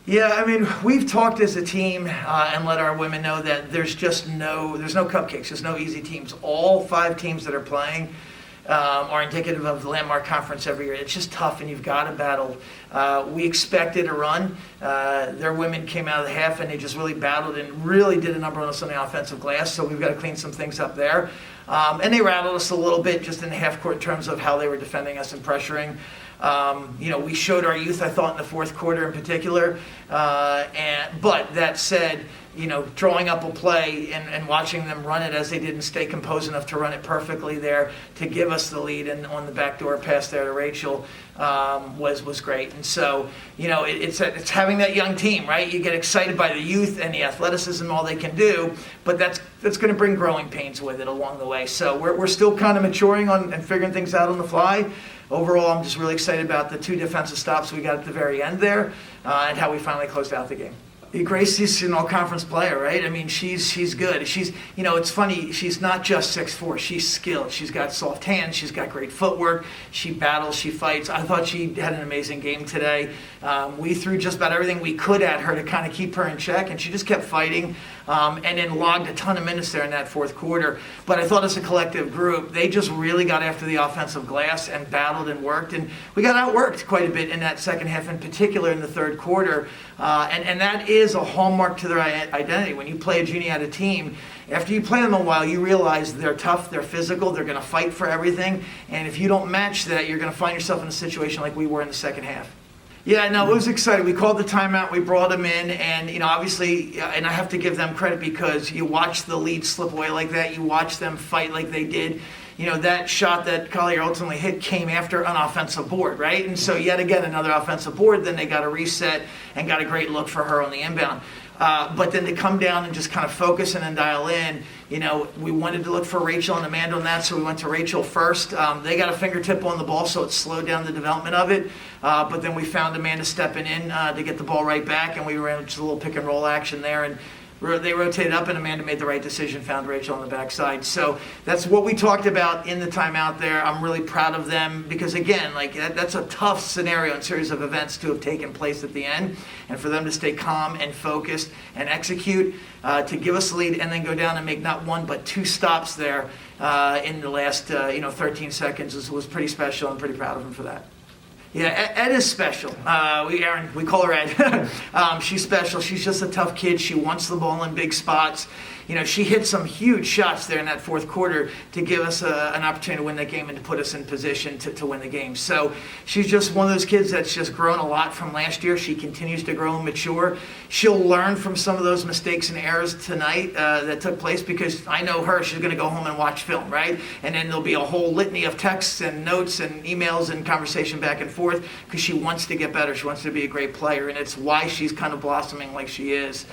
Yeah, I mean, we've talked as a team and let our women know that there's no cupcakes, there's no easy teams. All 5 teams that are playing are indicative of the landmark conference every year. It's just tough, and you've got to battle. We expected a run. Their women came out of the half, and they just really battled and really did a number on us on the offensive glass, so we've got to clean some things up there. And they rattled us a little bit just in the half court in terms of how they were defending us and pressuring. We showed our youth, I thought, in the fourth quarter in particular. But that said, drawing up a play and watching them run it as they did and stay composed enough to run it perfectly there to give us the lead and on the backdoor pass there to Rachel was great. And so, it's having that young team, right? You get excited by the youth and the athleticism and all they can do, but that's going to bring growing pains with it along the way. So we're still kind of maturing on and figuring things out on the fly. Overall, I'm just really excited about the 2 defensive stops we got at the very end there and how we finally closed out the game. Gracie's an all-conference player, right? I mean, she's good. It's funny, she's not just 6'4", she's skilled. She's got soft hands, she's got great footwork, she battles, she fights. I thought she had an amazing game today. We threw just about everything we could at her to kind of keep her in check, and she just kept fighting and then logged a ton of minutes there in that fourth quarter. But I thought as a collective group, they just really got after the offensive glass and battled and worked, and we got outworked quite a bit in that second half, in particular in the third quarter. And that is a hallmark to their identity. When you play a Juniata team, after you play them a while, you realize they're tough, they're physical, they're going to fight for everything. And if you don't match that, you're going to find yourself in a situation like we were in the second half. Yeah, no, it was exciting. We called the timeout, we brought them in, and obviously, and I have to give them credit because you watch the lead slip away like that, you watch them fight like they did. That shot that Collier ultimately hit came after an offensive board, right? And so yet again, another offensive board, then they got a reset and got a great look for her on the inbound. But then to come down and just kind of focus and then dial in, we wanted to look for Rachel and Amanda on that, so we went to Rachel first. They got a fingertip on the ball, so it slowed down the development of it. But then we found Amanda stepping in to get the ball right back, and we ran just a little pick and roll action there. And they rotated up, and Amanda made the right decision, found Rachel on the backside. So that's what we talked about in the timeout there. I'm really proud of them because, again, that's a tough scenario and series of events to have taken place at the end. And for them to stay calm and focused and execute to give us the lead and then go down and make not 1 but 2 stops there in the last 13 seconds was pretty special. I'm pretty proud of them for that. Yeah, Ed is special. We call her Ed. She's special. She's just a tough kid. She wants the ball in big spots. She hit some huge shots there in that fourth quarter to give us an opportunity to win that game and to put us in position to win the game. So she's just one of those kids that's just grown a lot from last year. She continues to grow and mature. She'll learn from some of those mistakes and errors tonight that took place because I know her. She's going to go home and watch film, right? And then there'll be a whole litany of texts and notes and emails and conversation back and forth because she wants to get better. She wants to be a great player, and it's why she's kind of blossoming like she is.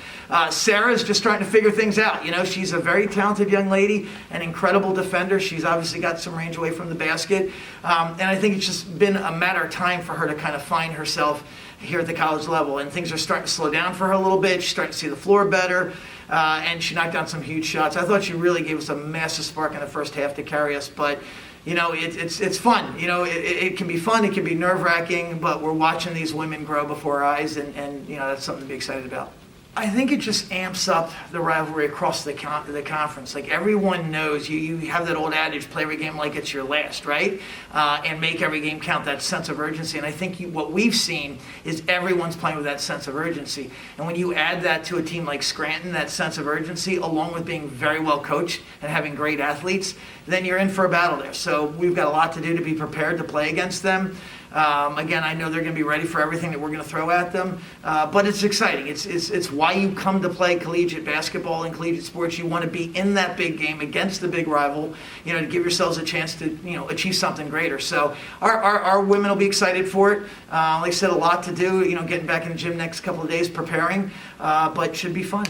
Sarah's just trying to figure things out. She's a very talented young lady, an incredible defender. She's obviously got some range away from the basket. And I think it's just been a matter of time for her to kind of find herself here at the college level. And things are starting to slow down for her a little bit. She's starting to see the floor better. And she knocked down some huge shots. I thought she really gave us a massive spark in the first half to carry us. But it's fun. It can be fun. It can be nerve-wracking. But we're watching these women grow before our eyes. And that's something to be excited about. I think it just amps up the rivalry across the conference. Like everyone knows, you have that old adage, play every game like it's your last, right? And make every game count, that sense of urgency. And I think what we've seen is everyone's playing with that sense of urgency. And when you add that to a team like Scranton, that sense of urgency, along with being very well coached and having great athletes, then you're in for a battle there. So we've got a lot to do to be prepared to play against them. Again, I know they're going to be ready for everything that we're going to throw at them, but it's exciting. It's why you come to play collegiate basketball and collegiate sports. You want to be in that big game against the big rival, to give yourselves a chance to, achieve something greater. So our women will be excited for it. Like I said, a lot to do, getting back in the gym next couple of days preparing, but should be fun.